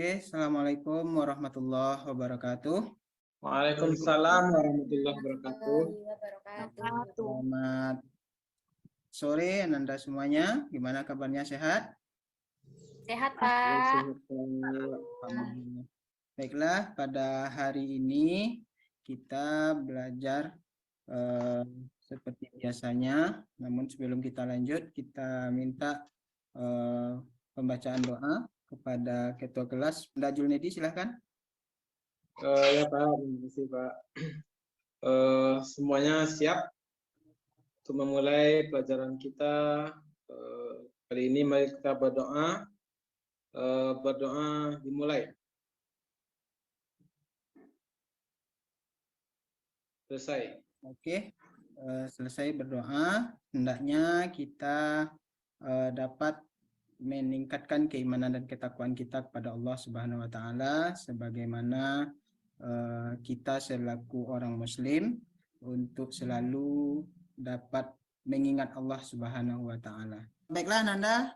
Oke, Assalamualaikum warahmatullahi wabarakatuh. Waalaikumsalam warahmatullahi wabarakatuh. Selamat sore Ananda semuanya. Gimana kabarnya, sehat? Sehat, Pak. Alhamdulillah. Baiklah, pada hari ini kita belajar seperti biasanya. Namun sebelum kita lanjut, kita minta pembacaan doa kepada Ketua Kelas. Bunda Julnedi, silahkan. Ya Pak, terima kasih Pak. Semuanya siap untuk memulai pelajaran kita. Kali ini mari kita berdoa. Berdoa dimulai. Selesai. Oke, selesai berdoa. Hendaknya kita dapat meningkatkan keimanan dan ketakwaan kita kepada Allah Subhanahu wa taala sebagaimana kita selaku orang muslim untuk selalu dapat mengingat Allah Subhanahu wa taala. Baiklah Nanda,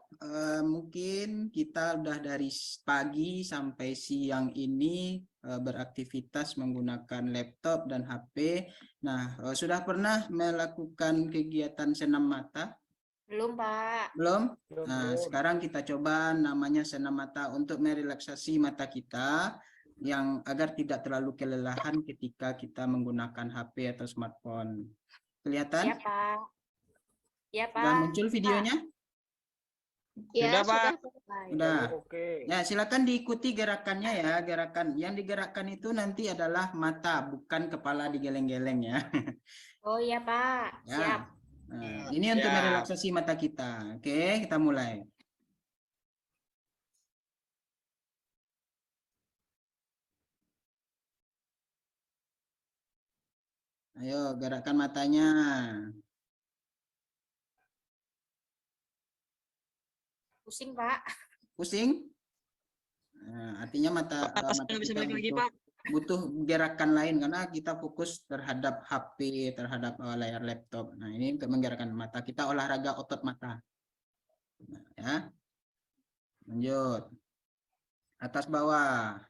mungkin kita udah dari pagi sampai siang ini beraktivitas menggunakan laptop dan HP. Nah, sudah pernah melakukan kegiatan senam mata? Belum, Pak. Belum? Nah, sekarang kita coba namanya senam mata untuk merelaksasi mata kita yang agar tidak terlalu kelelahan ketika kita menggunakan HP atau smartphone. Kelihatan? Ya, Pak. Ya, Pak. Sudah muncul videonya? Ya, Sudah, Pak. Sudah. Oke. Ya, silakan diikuti gerakannya ya. Gerakan yang digerakkan itu nanti adalah mata, bukan kepala digeleng-geleng ya. Oh iya, Pak. Ya. Siap. Nah, ini untuk merelaksasi mata kita. Oke, kita mulai. Ayo, gerakkan matanya. Pusing, Pak. Pusing? Nah, artinya mata kita butuh gerakan lain karena kita fokus terhadap HP, terhadap layar laptop. Nah, ini untuk menggerakkan mata kita, olahraga otot mata. Nah, ya. Lanjut. Atas bawah.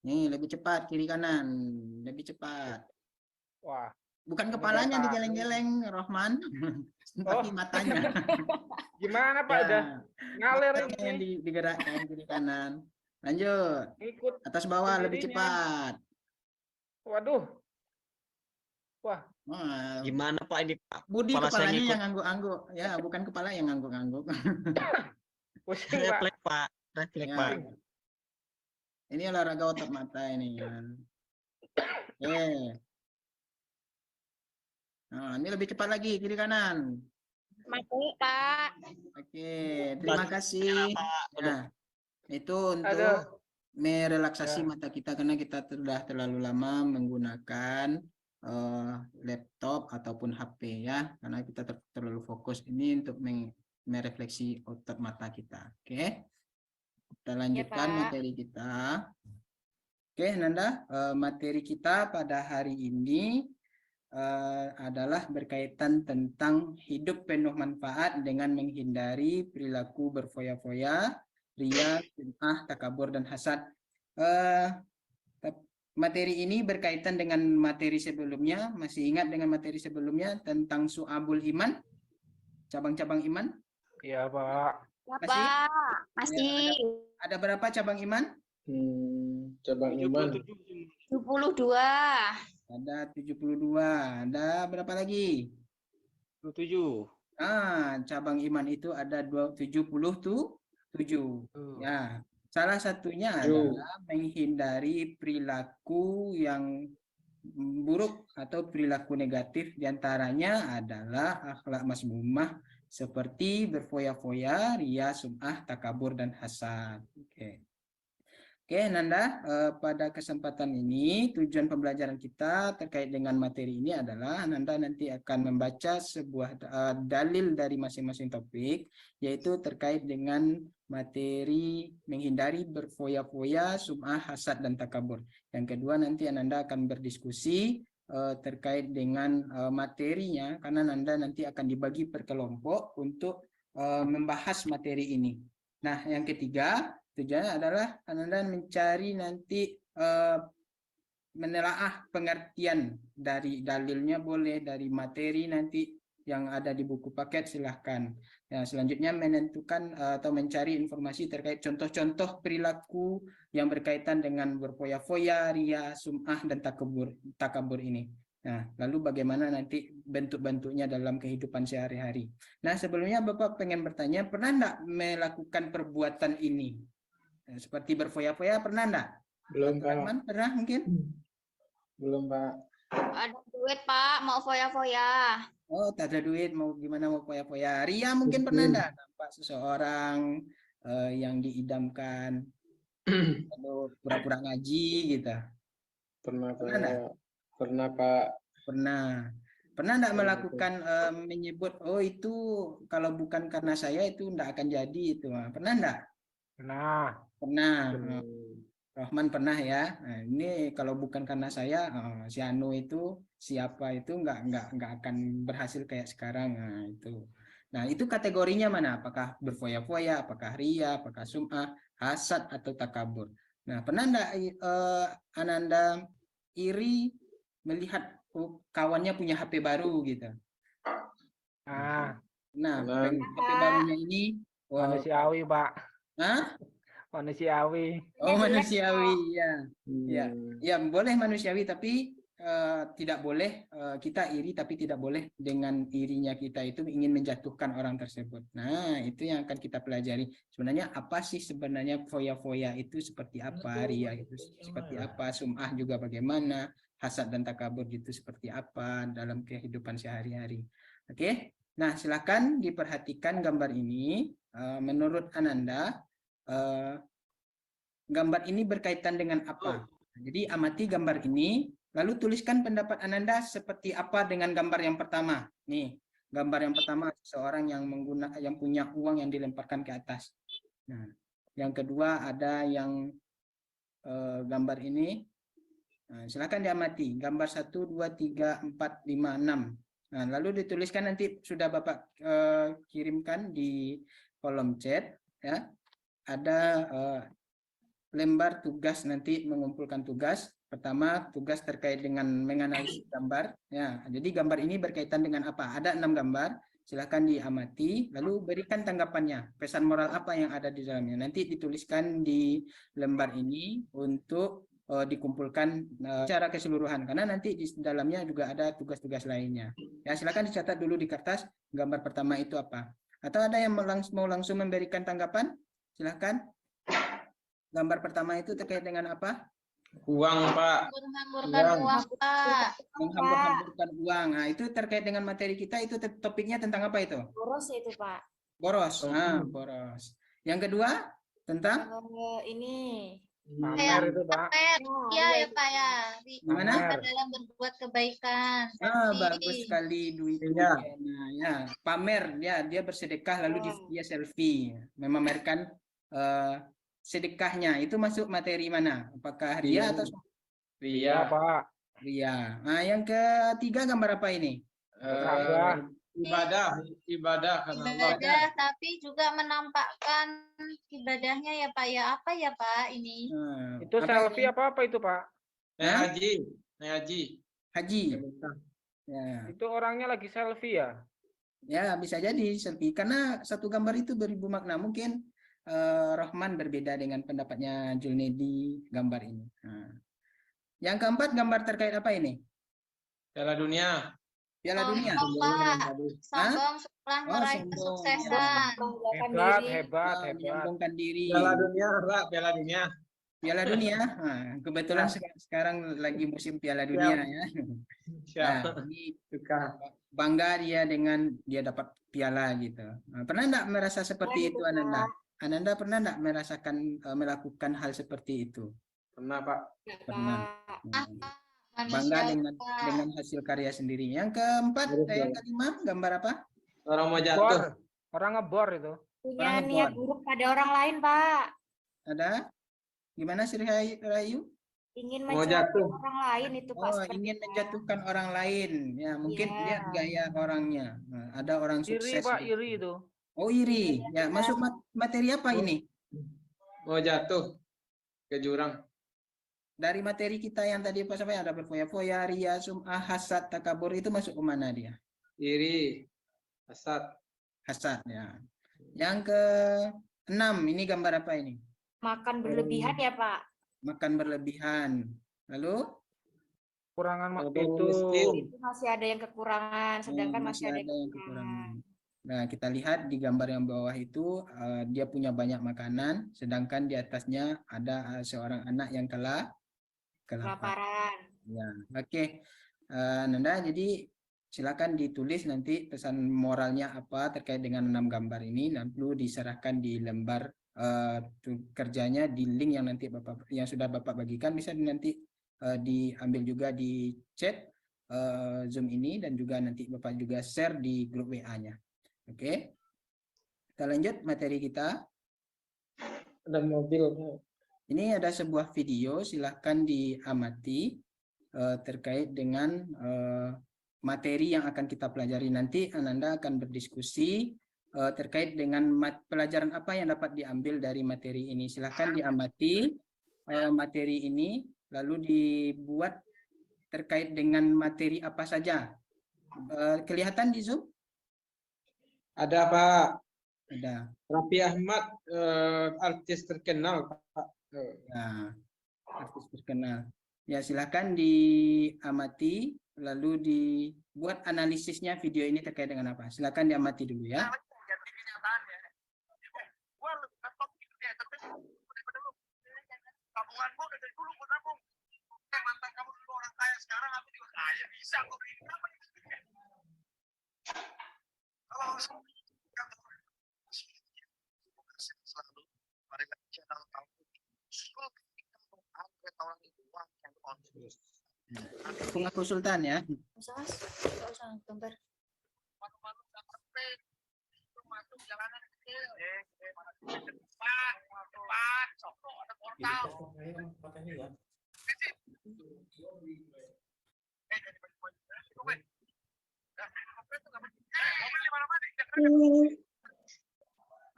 Nih, lebih cepat kiri kanan, lebih cepat. Wah. Bukan kepalanya digeleng-geleng, Rohman, tapi matanya. Gimana Pak? Ya, Udah ngalir yang ini. digerakkan kiri kanan. Lanjut. Ikut Atas bawah lebih sendirinya. cepat. Waduh. Wah. Wah, Gimana Pak ini Pak? Budi Kepala saya kepalanya ngikut. yang ngangguk-ngangguk. Ya, bukan kepala yang ngangguk-ngangguk. Pusing Pak. Refleks Pak. Refleks Ya. Pak. Ini olahraga otot mata ini ya. Nah, ini lebih cepat lagi kiri kanan. Mati, Pak. Oke, terima kasih. Nah, itu untuk merelaksasi mata kita karena kita sudah terlalu lama menggunakan laptop ataupun HP ya, karena kita terlalu fokus. Ini untuk merefleksi otot mata kita. Oke, kita lanjutkan materi kita. Oke, Nanda, materi kita pada hari ini adalah berkaitan tentang hidup penuh manfaat dengan menghindari perilaku berfoya-foya, ria, sum'ah, takabur, dan hasad. Materi ini berkaitan dengan materi sebelumnya. Masih ingat dengan materi sebelumnya tentang Su'abul Iman? Cabang-cabang iman? Iya Pak. Masih? Masih. Ya, ada berapa cabang iman? Cabang iman. 72. Ada 72. Ada berapa lagi? 27. Cabang iman itu ada 77. Ya, salah satunya adalah menghindari perilaku yang buruk atau perilaku negatif, diantaranya adalah akhlak mazmumah seperti berfoya-foya, ria, sum'ah, takabur, dan hasad. Oke, Nanda, pada kesempatan ini tujuan pembelajaran kita terkait dengan materi ini adalah Nanda nanti akan membaca sebuah dalil dari masing-masing topik, yaitu terkait dengan materi menghindari berfoya-foya, sum'ah, hasad, dan takabur. Yang kedua nanti Nanda akan berdiskusi terkait dengan materinya, karena Ananda nanti akan dibagi per kelompok untuk membahas materi ini. Nah, yang ketiga, tujuannya adalah Ananda mencari nanti menelaah pengertian dari dalilnya boleh, dari materi nanti yang ada di buku paket silahkan. Ya, selanjutnya menentukan atau mencari informasi terkait contoh-contoh perilaku yang berkaitan dengan berfoya-foya, ria, sum'ah, dan takabur ini. Nah, lalu bagaimana nanti bentuk-bentuknya dalam kehidupan sehari-hari. Nah, sebelumnya Bapak pengen bertanya, pernah enggak melakukan perbuatan ini? Seperti berfoya-foya, pernah enggak? Belum, Pak. Rahman, pernah mungkin? Belum, Pak. Ada duit, Pak, mau foya-foya. Oh, tak ada duit, mau gimana mau foya-foya. Ria mungkin pernah enggak nampak seseorang yang diidamkan, lalu pura-pura ngaji gitu. Pernah, Pernah enggak? Pak. Pernah, Pak. Pernah. Pernah enggak melakukan menyebut, oh itu kalau bukan karena saya itu enggak akan jadi itu. Pernah enggak? Pernah. Pernah. Rahman pernah ya. Nah, ini kalau bukan karena saya, si Anu itu siapa itu nggak akan berhasil kayak sekarang. Nah itu kategorinya mana? Apakah berfoya-foya, apakah ria, apakah sum'ah, hasad atau takabur? Nah pernah nggak Ananda iri melihat kawannya punya HP baru gitu? Nah pengen HP barunya ini Manusiawi, Pak. Hah? Manusiawi. Oh, manusiawi, ya. Ya, boleh manusiawi, tapi tidak boleh kita iri, tapi tidak boleh dengan irinya kita itu ingin menjatuhkan orang tersebut. Nah, itu yang akan kita pelajari. Sebenarnya apa sih sebenarnya foya-foya itu seperti apa, ria itu seperti apa, sum'ah juga bagaimana, hasad dan takabur itu seperti apa dalam kehidupan sehari-hari. Oke. Nah, silakan diperhatikan gambar ini. Menurut Ananda, gambar ini berkaitan dengan apa? Jadi amati gambar ini, lalu tuliskan pendapat Ananda seperti apa dengan gambar yang pertama. Nih, gambar yang pertama seorang yang punya uang yang dilemparkan ke atas. Nah, yang kedua ada yang gambar ini. Nah, silakan diamati. Gambar 1, 2, 3, 4, 5, 6. Nah, lalu dituliskan nanti sudah Bapak kirimkan di kolom chat ya. Ada lembar tugas nanti mengumpulkan tugas. Pertama, tugas terkait dengan menganalisis gambar. Ya, jadi gambar ini berkaitan dengan apa? Ada 6 gambar. Silakan diamati, lalu berikan tanggapannya. Pesan moral apa yang ada di dalamnya? Nanti dituliskan di lembar ini untuk dikumpulkan secara keseluruhan. Karena nanti di dalamnya juga ada tugas-tugas lainnya. Ya, silakan dicatat dulu di kertas gambar pertama itu apa. Atau ada yang mau langsung memberikan tanggapan? Silakan. Gambar pertama itu terkait dengan apa? Uang, Pak. Menghambur-hamburkan uang, Pak. Menghambur-hamburkan uang. Nah, itu terkait dengan materi kita, itu topiknya tentang apa itu? Boros itu, Pak. Boros. Boros. Yang kedua, tentang? Ini. Pamer itu, Pak. Iya ya, Pak ya. Gimana? Dalam berbuat kebaikan. Bagus sekali duitnya. Nah, ya, pamer dia bersedekah lalu dia selfie, memamerkan sedekahnya. Itu masuk materi mana? Apakah ria atau Ria, Pak. ria? Nah, yang ketiga gambar apa ini? Ibadah karena Allah. Ibadah, tapi juga menampakkan ibadahnya ya, Pak ya. Apa ya, Pak ini? Itu selfie apa itu, Pak? Haji. Haji. Ya. Itu orangnya lagi selfie ya? Ya, bisa jadi selfie karena satu gambar itu beribu makna. Mungkin Rahman berbeda dengan pendapatnya Julnedi gambar ini. Nah. Yang keempat, gambar terkait apa ini? Piala Dunia. Piala Dunia. Sombong setelah meraih kesuksesan. Hebat. Menyombongkan diri. Piala Dunia, Pak. Piala Dunia. Nah, kebetulan sekarang lagi musim Piala Dunia ya. Nah, ini bangga dia dengan dia dapat piala gitu. Nah, pernah enggak merasa seperti itu, Ananda? Ananda pernah enggak merasakan melakukan hal seperti itu? Pernah, Pak. Pernah. Bangga dengan hasil karya sendiri. Yang keempat, yang kelima, gambar apa? Orang mau jatuh. Orang ngebor itu. Punya niat buruk pada orang lain, Pak. Ada? Gimana sih Rayu? Ingin Mau mencelakai jatuh. orang lain itu Pak. Oh, seperti ingin itu. menjatuhkan orang lain. Ya, mungkin Iya. lihat gaya orangnya. Nah, ada orang Iri sukses. Pak, gitu. iri itu. Oh, iri. Ya, masuk materi apa ini? Mau jatuh ke jurang. Dari materi kita yang tadi apa sampai ada berfoya-foya, ria, sum'ah, hasad, takabur itu masuk ke mana dia? Iri, hasad. Hasad ya. Yang ke-6 ini gambar apa ini? Makan berlebihan ya Pak. Makan berlebihan. Lalu Kurangan Abang itu miskin. Itu masih ada yang kekurangan, sedangkan masih ada yang yang kekurangan. Nah, kita lihat di gambar yang bawah itu dia punya banyak makanan, sedangkan di atasnya ada seorang anak yang kelaparan. Kelaparan. Ya, oke. Nanda, jadi silakan ditulis nanti pesan moralnya apa terkait dengan 6 gambar ini, dan perlu diserahkan di lembar kerjanya di link yang nanti Bapak yang sudah Bapak bagikan, bisa nanti diambil juga di chat Zoom ini, dan juga nanti Bapak juga share di grup WA-nya. Oke. Kita lanjut materi kita. Ada mobil. Ini ada sebuah video, silahkan diamati terkait dengan materi yang akan kita pelajari. Nanti Ananda akan berdiskusi terkait dengan pelajaran apa yang dapat diambil dari materi ini. Silahkan diamati materi ini, lalu dibuat terkait dengan materi apa saja. Kelihatan di Zoom? Ada Pak. Ada. Raffi Ahmad, artis terkenal Pak. Nah, artis terkenal. Ya, silakan diamati, lalu dibuat analisisnya video ini terkait dengan apa. Silakan diamati dulu ya. Tabunganmu dari dulu gue tabung. Mantan kamu dulu orang kaya, sekarang aku juga kaya, bisa gue beli berapa? Kalau selalu mereka channel tahu Pengaku Sultan ya. Usah gambar. malu-malu nggak ngerti masuk jalanan kecil Pak Soko ada portal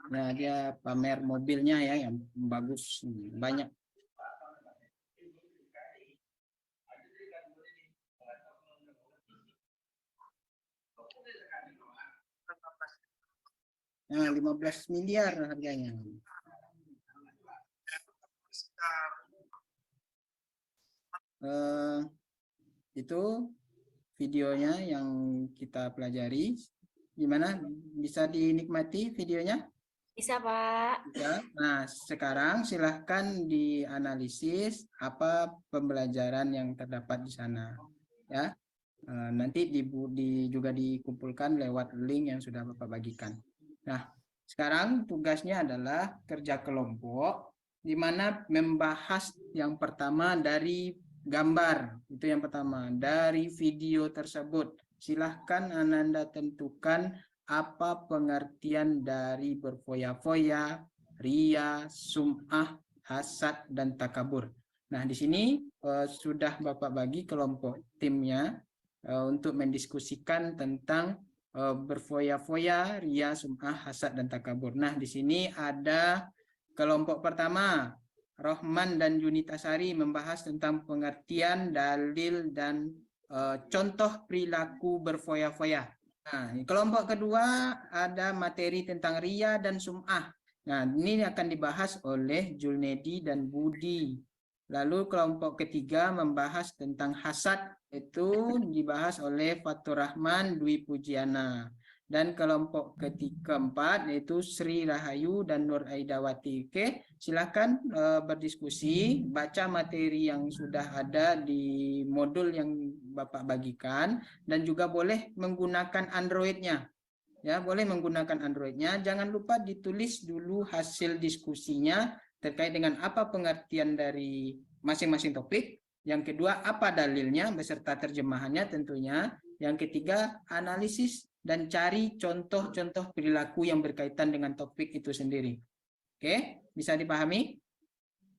Nah, dia pamer mobilnya ya yang bagus, banyak. Nah, 15 miliar harganya. Itu videonya yang kita pelajari. Gimana? Bisa dinikmati videonya? Bisa Pak. Ya. Nah, sekarang silahkan dianalisis apa pembelajaran yang terdapat di sana. Ya, nanti juga dikumpulkan lewat link yang sudah Bapak bagikan. Nah, sekarang tugasnya adalah kerja kelompok, di mana membahas yang pertama dari gambar. Itu yang pertama, dari video tersebut. Silahkan Ananda tentukan apa pengertian dari berfoya-foya, ria, sum'ah, hasad, dan takabur. Nah, di sini sudah Bapak bagi kelompok timnya untuk mendiskusikan tentang berfoya-foya, ria, sum'ah, hasad, dan takabur. Nah, di sini ada kelompok pertama, Rohman dan Yunitasari membahas tentang pengertian, dalil, dan contoh perilaku berfoya-foya. Nah, kelompok kedua ada materi tentang ria dan sum'ah. Nah, ini akan dibahas oleh Julnedi dan Budi. Lalu kelompok ketiga membahas tentang hasad, itu dibahas oleh Fatur Rahman Dwi Pujiana. Dan kelompok keempat yaitu Sri Rahayu dan Nur Aidawati. Oke, silakan berdiskusi, baca materi yang sudah ada di modul yang Bapak bagikan, dan juga boleh menggunakan Android-nya. Ya, boleh menggunakan Android-nya. Jangan lupa ditulis dulu hasil diskusinya terkait dengan apa pengertian dari masing-masing topik. Yang kedua, apa dalilnya beserta terjemahannya tentunya. Yang ketiga, analisis dan cari contoh-contoh perilaku yang berkaitan dengan topik itu sendiri. Oke, bisa dipahami?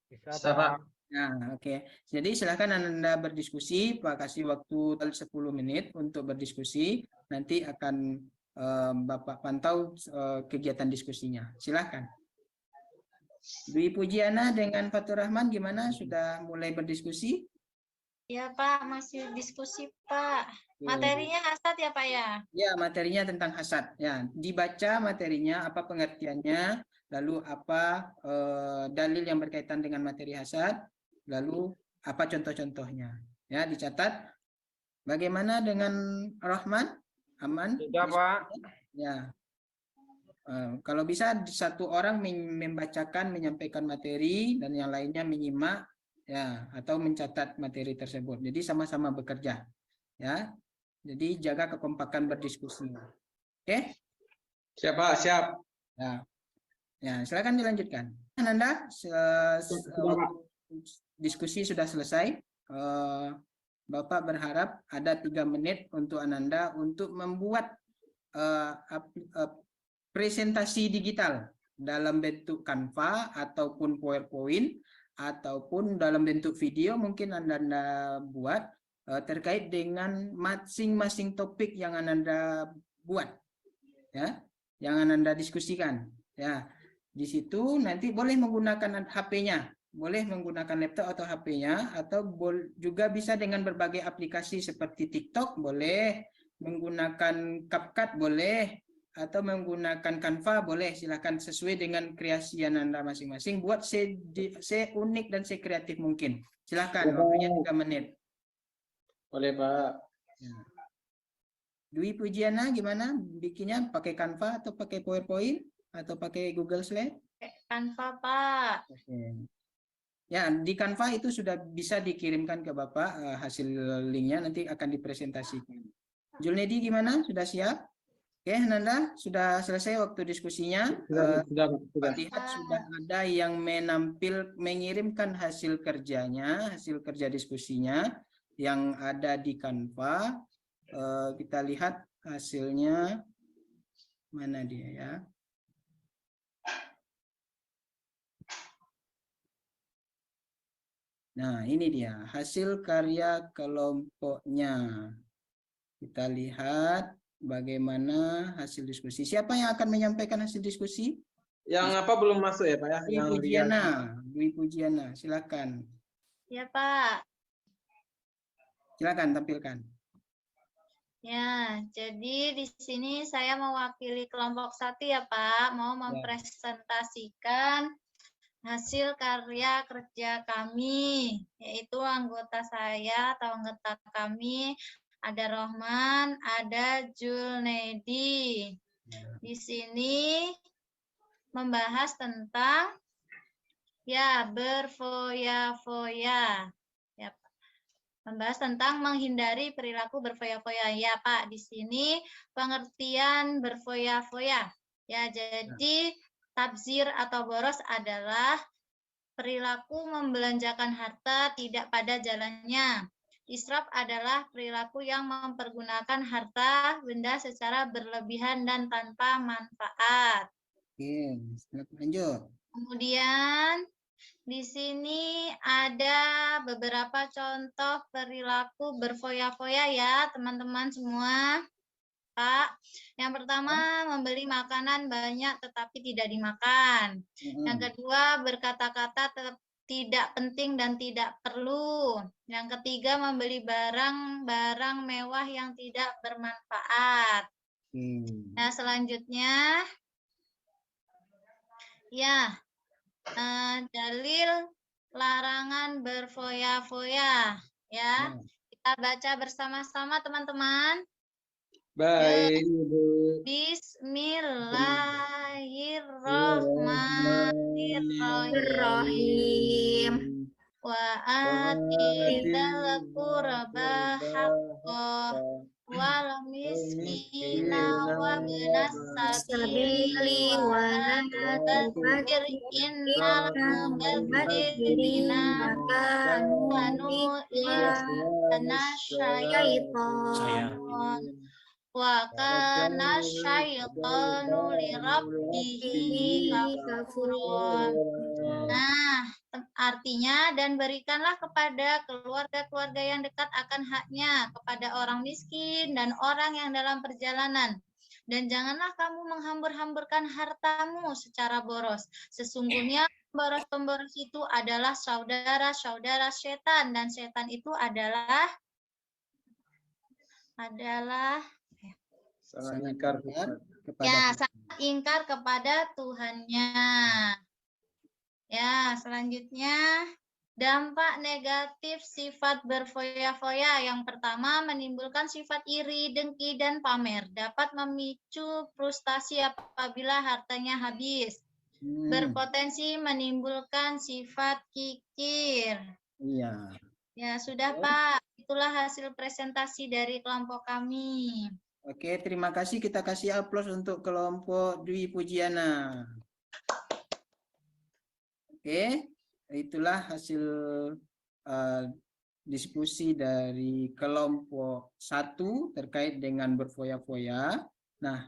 bisa Pak. Nah, oke. Jadi silakan Anda berdiskusi, Pak kasih waktu 10 menit untuk berdiskusi. Nanti akan Bapak pantau kegiatan diskusinya. Silakan. Dwi Pujiana dengan Fatur Rahman gimana? Sudah mulai berdiskusi? Ya Pak, masih diskusi Pak. Materinya hasad ya Pak ya? Ya, materinya tentang hasad. Ya, dibaca materinya, apa pengertiannya, lalu apa dalil yang berkaitan dengan materi hasad, lalu apa contoh-contohnya. Ya, dicatat. Bagaimana dengan Rahman? Aman? Sudah, Pak. Ya. Kalau bisa satu orang membacakan, menyampaikan materi dan yang lainnya menyimak, ya, atau mencatat materi tersebut. Jadi sama-sama bekerja, ya. Jadi jaga kekompakan berdiskusi. Oke? Siapa? Siap. Ya. Ya, silakan dilanjutkan. Ananda, diskusi sudah selesai. Bapak berharap ada 3 menit untuk Ananda untuk membuat presentasi digital dalam bentuk Canva ataupun PowerPoint ataupun dalam bentuk video mungkin Anda buat terkait dengan masing-masing topik yang Anda buat, ya, yang Anda diskusikan, ya. Di situ nanti boleh menggunakan HP-nya, boleh menggunakan laptop atau HP-nya, atau juga bisa dengan berbagai aplikasi seperti TikTok, boleh menggunakan CapCut, boleh, atau menggunakan Canva, boleh. Silakan sesuai dengan kreasian Anda masing-masing, buat se-unik dan se-kreatif mungkin. Silakan, waktunya 3 menit. Boleh, Pak. Ya. Dwi Pujiana gimana bikinnya? Pakai Canva atau pakai PowerPoint atau pakai Google Slide? Canva Pak. Oke. Ya, di Canva itu sudah bisa dikirimkan ke Bapak hasil linknya, nanti akan dipresentasikan. Julnedi gimana? Sudah siap? Oke, Nanda, sudah selesai waktu diskusinya. Sudah. Lihat sudah ada yang mengirimkan hasil kerjanya, hasil kerja diskusinya yang ada di Canva. Kita lihat hasilnya. Mana dia ya? Nah, ini dia hasil karya kelompoknya. Kita lihat bagaimana hasil diskusi. Siapa yang akan menyampaikan hasil diskusi? Yang apa belum masuk ya, Pak ya? Dwi Pujiana, silakan. Ya Pak. Silakan tampilkan. Ya, jadi di sini saya mewakili kelompok 1 ya Pak, mau mempresentasikan hasil karya kerja kami, yaitu anggota saya atau anggota kami ada Rohman, ada Julnedi. Di sini membahas tentang ya berfoya-foya. Ya, membahas tentang menghindari perilaku berfoya-foya. Ya, Pak, di sini pengertian berfoya-foya. Ya, jadi tabzir atau boros adalah perilaku membelanjakan harta tidak pada jalannya. Israf adalah perilaku yang mempergunakan harta benda secara berlebihan dan tanpa manfaat. Oke, lanjut. Kemudian di sini ada beberapa contoh perilaku berfoya-foya ya, teman-teman semua. Pak, yang pertama membeli makanan banyak tetapi tidak dimakan. Yang kedua berkata-kata tidak penting dan tidak perlu. Yang ketiga membeli barang-barang mewah yang tidak bermanfaat. Nah, selanjutnya ya dalil larangan berfoya-foya ya. Kita baca bersama-sama teman-teman. Baik, Ibu. Bismillahirrahmanirrahim. Wa atidal qurba haqqah wal miskina wa ibnas sabili wa la tubazzir innal mubazzirina kanu ikhwana syaitan. Wa kana syaitanu li rabbihi kafura. Nah, Artinya, dan berikanlah kepada keluarga-keluarga yang dekat akan haknya, kepada orang miskin dan orang yang dalam perjalanan. Dan janganlah kamu menghambur-hamburkan hartamu secara boros. Sesungguhnya pemboros-pemboros itu adalah saudara-saudara setan, dan setan itu adalah Sangat ingkar sangat ingkar kepada Tuhannya. Ya, selanjutnya dampak negatif sifat berfoya-foya. Yang pertama, menimbulkan sifat iri, dengki, dan pamer. Dapat memicu frustasi apabila hartanya habis. Berpotensi menimbulkan sifat kikir. Iya. Ya, sudah Pak. Itulah hasil presentasi dari kelompok kami. Oke, terima kasih. Kita kasih aplaus untuk kelompok Dwi Pujiana. Oke, itulah hasil diskusi dari kelompok 1 terkait dengan berfoya-foya. Nah,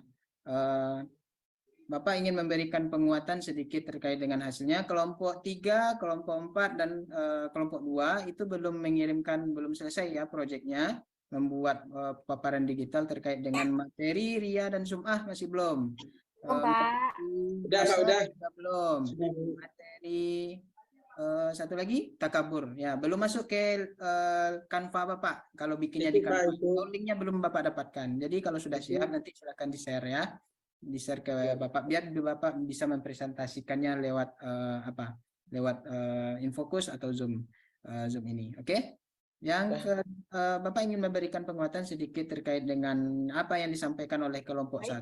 Bapak ingin memberikan penguatan sedikit terkait dengan hasilnya. Kelompok 3, kelompok 4, dan kelompok 2 itu belum selesai ya proyeknya, membuat paparan digital terkait dengan materi, ria, dan sum'ah masih belum. Pak. Udah. Belum. Materi satu lagi takabur ya, belum masuk ke Canva Bapak. Kalau bikinnya di Canva, linknya belum Bapak dapatkan. Jadi kalau sudah siap nanti silakan di-share ya, di-share ke Bapak biar Bapak bisa mempresentasikannya lewat lewat Infocus atau Zoom ini. Oke? Yang Bapak ingin memberikan penguatan sedikit terkait dengan apa yang disampaikan oleh kelompok 1.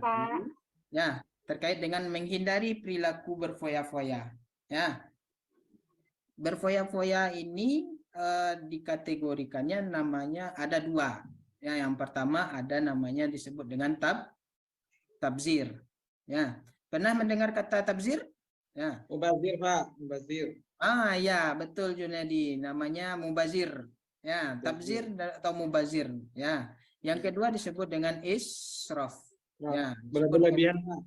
Ya, terkait dengan menghindari perilaku berfoya-foya. Ya, berfoya-foya ini dikategorikannya namanya ada 2. Ya, yang pertama ada namanya disebut dengan tabzir. Ya, pernah mendengar kata tabzir? Ya. Mubazir Pak, mubazir. Ya, betul Junedi, namanya mubazir. Ya, tabzir atau mubazir. Ya, yang kedua disebut dengan israf. Ya, berlebihan Pak.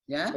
Ya,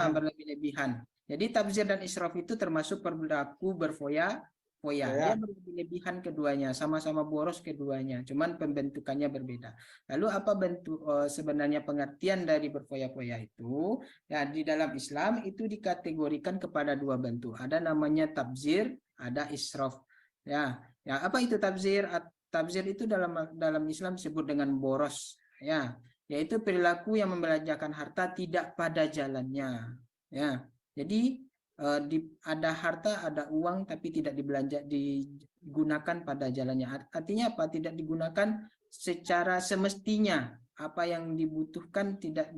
berlebih-lebihan. Jadi tabzir dan israf itu termasuk perilaku berfoya-foya. Dia berlebih-lebihan keduanya, sama-sama boros keduanya, cuman pembentukannya berbeda. Lalu apa bentuk sebenarnya pengertian dari berfoya-foya itu? Ya, di dalam Islam itu dikategorikan kepada 2 bentuk. Ada namanya tabzir, ada israf. Ya, apa itu tabzir? Tabzir itu dalam Islam disebut dengan boros. Ya, yaitu perilaku yang membelanjakan harta tidak pada jalannya. Ya, jadi ada harta, ada uang, tapi tidak digunakan pada jalannya. Artinya apa? Tidak digunakan secara semestinya. Apa yang dibutuhkan tidak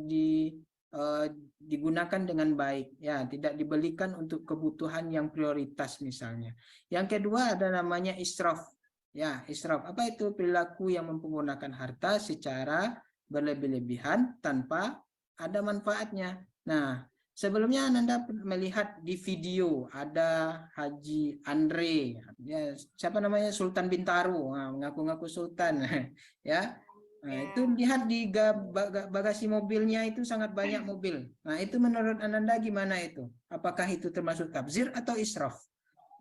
digunakan dengan baik. Ya, tidak dibelikan untuk kebutuhan yang prioritas misalnya. Yang kedua ada namanya israf. Ya, israf. Apa itu? Perilaku yang menggunakan harta secara berlebih-lebihan tanpa ada manfaatnya. Nah, sebelumnya Anda melihat di video ada Haji Andre, ya, siapa namanya, Sultan Bintaro, mengaku-ngaku Sultan, ya. Nah, itu lihat di bagasi mobilnya itu sangat banyak mobil. Nah, itu menurut Anda gimana itu? Apakah itu termasuk tabzir atau israf?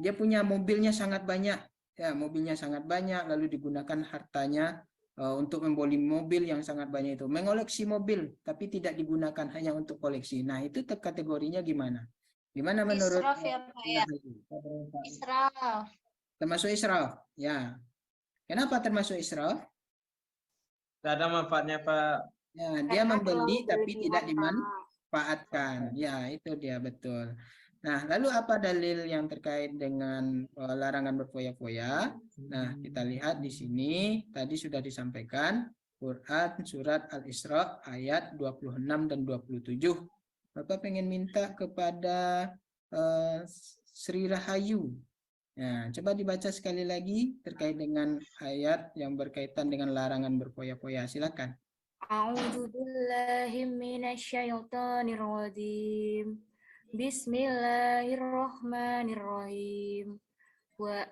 Dia punya mobilnya sangat banyak, ya, mobilnya sangat banyak, lalu digunakan hartanya untuk membeli mobil yang sangat banyak itu, mengoleksi mobil tapi tidak digunakan hanya untuk koleksi. Nah, itu kategorinya gimana? Gimana menurut Israf ya Pak ya? Israf. Termasuk israf, ya. Kenapa termasuk israf? Tidak ada manfaatnya Pak. Ya, dia membeli tapi tidak dimanfaatkan. Ya, itu dia, betul. Nah, lalu apa dalil yang terkait dengan larangan berfoya-foya? Nah, kita lihat di sini tadi sudah disampaikan Quran surat Al-Isra ayat 26 dan 27. Bapak pengen minta kepada Sri Rahayu. Nah, coba dibaca sekali lagi terkait dengan ayat yang berkaitan dengan larangan berfoya-foya. Silakan. A'udzu billahi minasyaitonir rajim. Bismillahirrahmanirrahim. Wa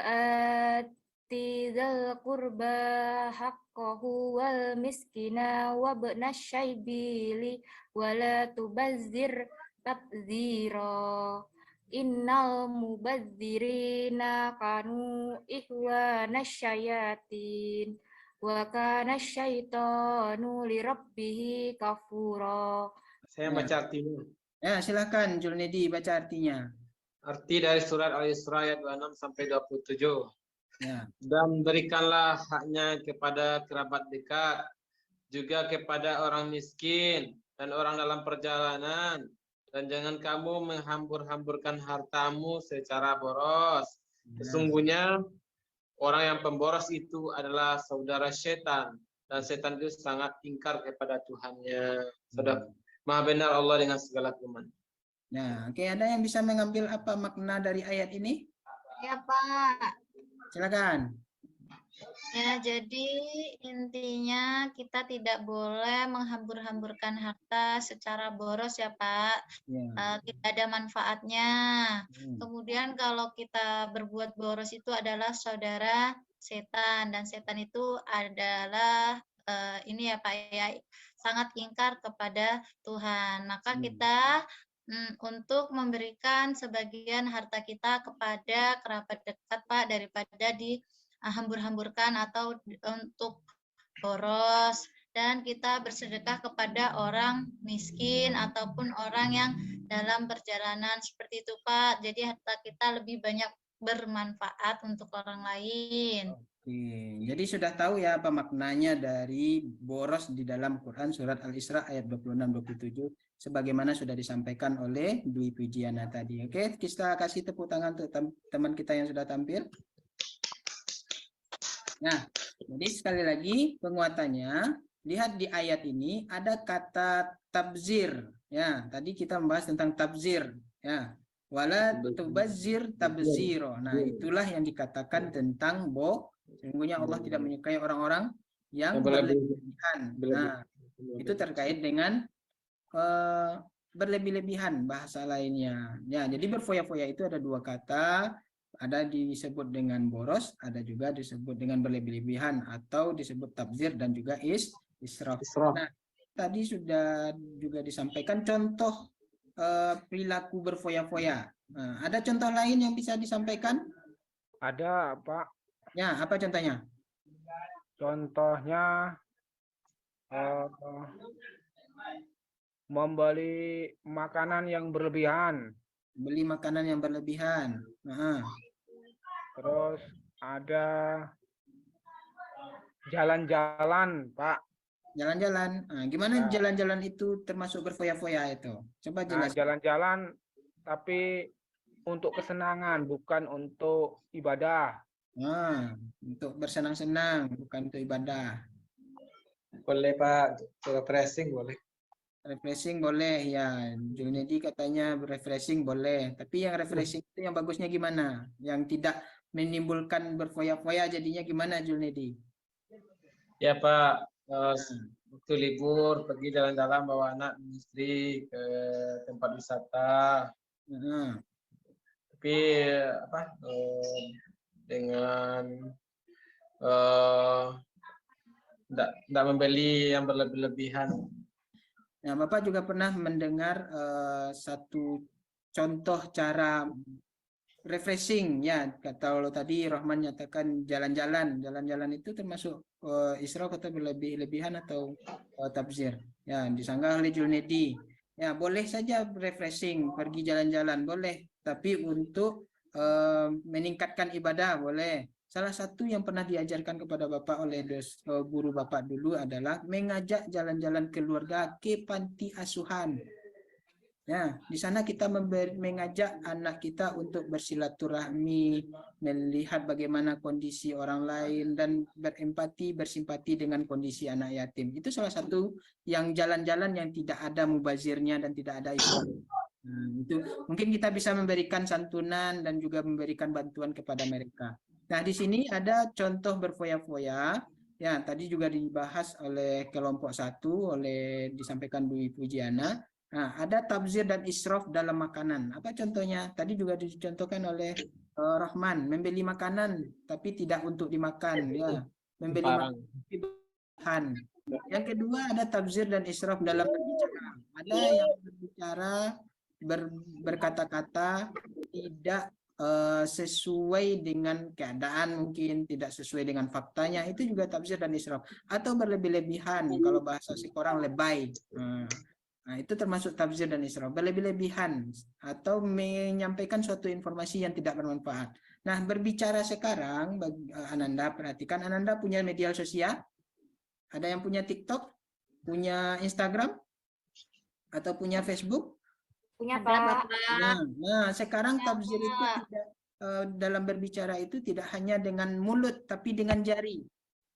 ati dzal qurba haqqahu wal miskina wa ibnash syaibili wa la tubazzir tabzira. innal mubadzirina kanu ihwanasyayatin wa kana syaitanu lirabbihi kafura. Saya Ya. baca artinya. Ya, silakan Julnedi baca artinya. Arti dari surat Al-Isra ayat 26 sampai 27. Ya. Dan berikanlah haknya kepada kerabat dekat, juga kepada orang miskin dan orang dalam perjalanan, dan jangan kamu menghambur-hamburkan hartamu secara boros. Sesungguhnya orang yang pemboros itu adalah saudara setan, dan setan itu sangat ingkar kepada Tuhannya. Sudah Maha benar Allah dengan segala firman. Nah, oke, ada yang bisa mengambil apa makna dari ayat ini? Ya, Pak. Silakan. Ya, jadi intinya kita tidak boleh menghambur-hamburkan harta secara boros ya, Pak. Ya. Tidak ada manfaatnya. Kemudian kalau kita berbuat boros itu adalah saudara setan, dan setan itu adalah ini ya Pak ya, sangat ingkar kepada Tuhan. Maka kita untuk memberikan sebagian harta kita kepada kerabat dekat Pak, daripada dihambur-hamburkan atau untuk boros, dan kita bersedekah kepada orang miskin ataupun orang yang dalam perjalanan seperti itu Pak. Jadi harta kita lebih banyak bermanfaat untuk orang lain. Oke, jadi sudah tahu ya apa maknanya dari boros di dalam Quran surat Al-Isra ayat 26-27 sebagaimana sudah disampaikan oleh Dwi Pujiana tadi. Oke, kita kasih tepuk tangan untuk teman kita yang sudah tampil. Nah, jadi sekali lagi penguatannya, lihat di ayat ini ada kata tabzir. Ya, tadi kita membahas tentang tabzir. Ya, wala tubazzir tabziro. Nah, itulah yang dikatakan tentang sesungguhnya Allah tidak menyukai orang-orang yang berlebihan. Nah, itu terkait dengan berlebih-lebihan bahasa lainnya. Ya, jadi berfoya-foya itu ada dua kata. Ada disebut dengan boros, ada juga disebut dengan berlebih-lebihan atau disebut tabzir dan juga israf. Nah, tadi sudah juga disampaikan contoh perilaku berfoya-foya. Nah, ada contoh lain yang bisa disampaikan? Ada, Pak. Ya, apa contohnya? Contohnya membeli makanan yang berlebihan. Beli makanan yang berlebihan. Terus ada jalan-jalan, Pak. Jalan-jalan. Nah, gimana jalan-jalan itu termasuk berfoya-foya itu? Coba jelaskan. Jalan-jalan tapi untuk kesenangan, bukan untuk ibadah. Untuk bersenang-senang, bukan untuk ibadah. Boleh Pak, refreshing boleh. Refreshing boleh ya. Junedi katanya refreshing boleh. Tapi yang refreshing itu yang bagusnya gimana? Yang tidak menimbulkan berfoya-foya jadinya gimana Junedi? Ya Pak, waktu libur pergi jalan-jalan bawa anak istri ke tempat wisata. Tapi apa? Dengan tidak membeli yang berlebihan. Nah, Bapak juga pernah mendengar satu contoh cara refreshing ya. Kalau tadi Rahman nyatakan jalan-jalan itu termasuk israf atau berlebih-lebihan atau tabzir. Ya, disanggah oleh Junedi. Ya, boleh saja refreshing, pergi jalan-jalan boleh, tapi untuk meningkatkan ibadah boleh. Salah satu yang pernah diajarkan kepada Bapak oleh guru Bapak dulu adalah mengajak jalan-jalan keluarga ke panti asuhan. Ya, di sana kita mengajak anak kita untuk bersilaturahmi, melihat bagaimana kondisi orang lain dan berempati, bersimpati dengan kondisi anak yatim. Itu salah satu yang jalan-jalan yang tidak ada mubazirnya dan tidak ada israf. Nah, itu mungkin kita bisa memberikan santunan dan juga memberikan bantuan kepada mereka. Nah, di sini ada contoh berfoya-foya. Ya, tadi juga dibahas oleh kelompok 1 oleh disampaikan Dwi Pujiana. Nah, ada tabzir dan israf dalam makanan. Apa contohnya? Tadi juga dicontohkan oleh Rahman, membeli makanan tapi tidak untuk dimakan, ya. Membeli makanan. Yang kedua ada tabzir dan israf dalam berbicara. Ada yang berbicara berkata-kata tidak sesuai dengan keadaan, mungkin tidak sesuai dengan faktanya, itu juga tafsir dan israf. Atau berlebih-lebihan, kalau bahasa sekarang lebay. Nah, itu termasuk tafsir dan israf, berlebih-lebihan atau menyampaikan suatu informasi yang tidak bermanfaat. Nah, berbicara sekarang, Ananda perhatikan, Ananda punya media sosial? Ada yang punya TikTok, punya Instagram, atau punya Facebook? Punya Ada, Pak. Bapak. Nah, sekarang Ya, tafsir itu Pak. tidak dalam berbicara itu tidak hanya dengan mulut, tapi dengan jari.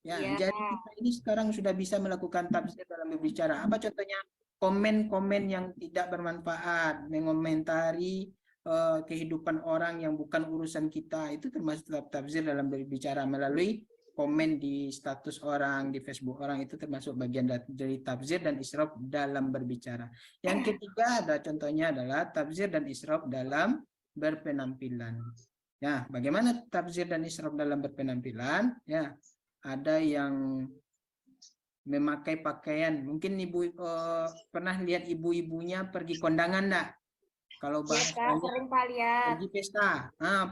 Ya, Iya. jari kita ini sekarang sudah bisa melakukan tafsir dalam berbicara. Apa contohnya? Komen-komen yang tidak bermanfaat, mengomentari kehidupan orang yang bukan urusan kita, itu termasuk tafsir dalam berbicara. Melalui komen di status orang, di Facebook orang, itu termasuk bagian dari tafsir dan israf dalam berbicara. Yang ketiga ada contohnya adalah tafsir dan israf dalam berpenampilan. Ya, bagaimana tafsir dan israf dalam berpenampilan? Ya, ada yang memakai pakaian. Mungkin ibu pernah lihat ibu-ibunya pergi kondangan enggak? Kalau Iya, Kak, bahasanya sering Pak lihat. pergi pesta,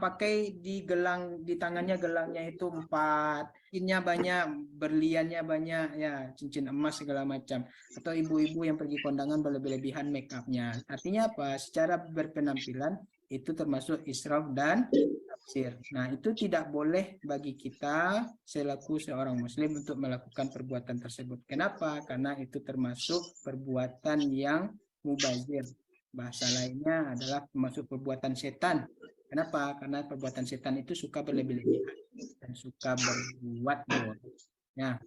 pakai di gelang, di tangannya gelangnya itu 4, cincinnya banyak, berliannya banyak, ya cincin emas segala macam. Atau ibu-ibu yang pergi kondangan berlebih-lebihan make up-nya. Artinya apa? Secara berpenampilan itu termasuk israf dan tafsir. Nah, itu tidak boleh bagi kita selaku seorang muslim untuk melakukan perbuatan tersebut. Kenapa? Karena itu termasuk perbuatan yang mubazir. Bahasa lainnya adalah termasuk perbuatan setan. Kenapa? Karena perbuatan setan itu suka berlebih-lebihan dan suka berbuat dosa. Ya.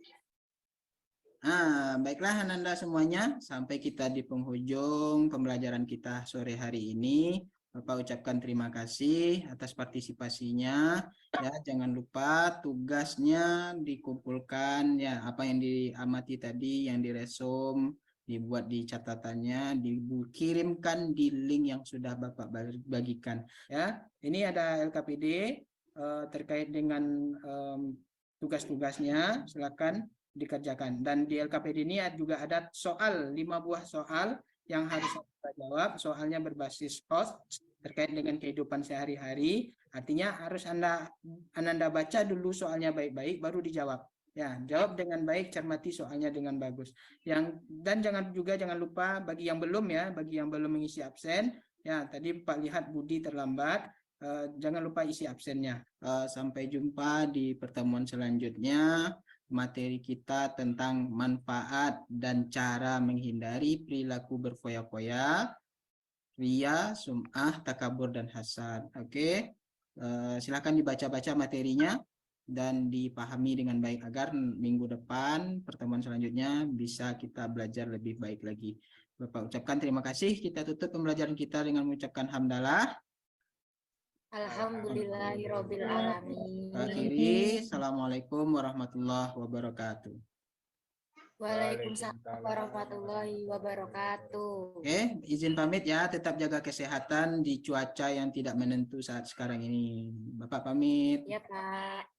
Baiklah Ananda semuanya, sampai kita di penghujung pembelajaran kita sore hari ini. Bapak ucapkan terima kasih atas partisipasinya. Ya, jangan lupa tugasnya dikumpulkan, ya apa yang diamati tadi, yang diresum, dibuat di catatannya, dikirimkan di link yang sudah Bapak bagikan. Ya, ini ada LKPD terkait dengan tugas-tugasnya, silakan dikerjakan. Dan di LKPD ini juga ada soal, 5 buah soal yang harus kita jawab. Soalnya berbasis host terkait dengan kehidupan sehari-hari. Artinya harus Anda baca dulu soalnya baik-baik baru dijawab. Ya, jawab dengan baik, cermati soalnya dengan bagus. Dan jangan lupa bagi yang belum mengisi absen, ya tadi Pak lihat Budi terlambat, jangan lupa isi absennya. Sampai jumpa di pertemuan selanjutnya. Materi kita tentang manfaat dan cara menghindari perilaku berfoya-foya, riya, sum'ah, takabur, dan hasad. Oke. Silakan dibaca-baca materinya dan dipahami dengan baik agar minggu depan pertemuan selanjutnya bisa kita belajar lebih baik lagi. Bapak ucapkan terima kasih. Kita tutup pembelajaran kita dengan mengucapkan hamdalah. Alhamdulillahirabbil alamin. Akhiri, assalamualaikum warahmatullahi wabarakatuh. Waalaikumsalam warahmatullahi wabarakatuh. Oke, izin pamit ya, tetap jaga kesehatan di cuaca yang tidak menentu saat sekarang ini. Bapak pamit. Ya, Pak.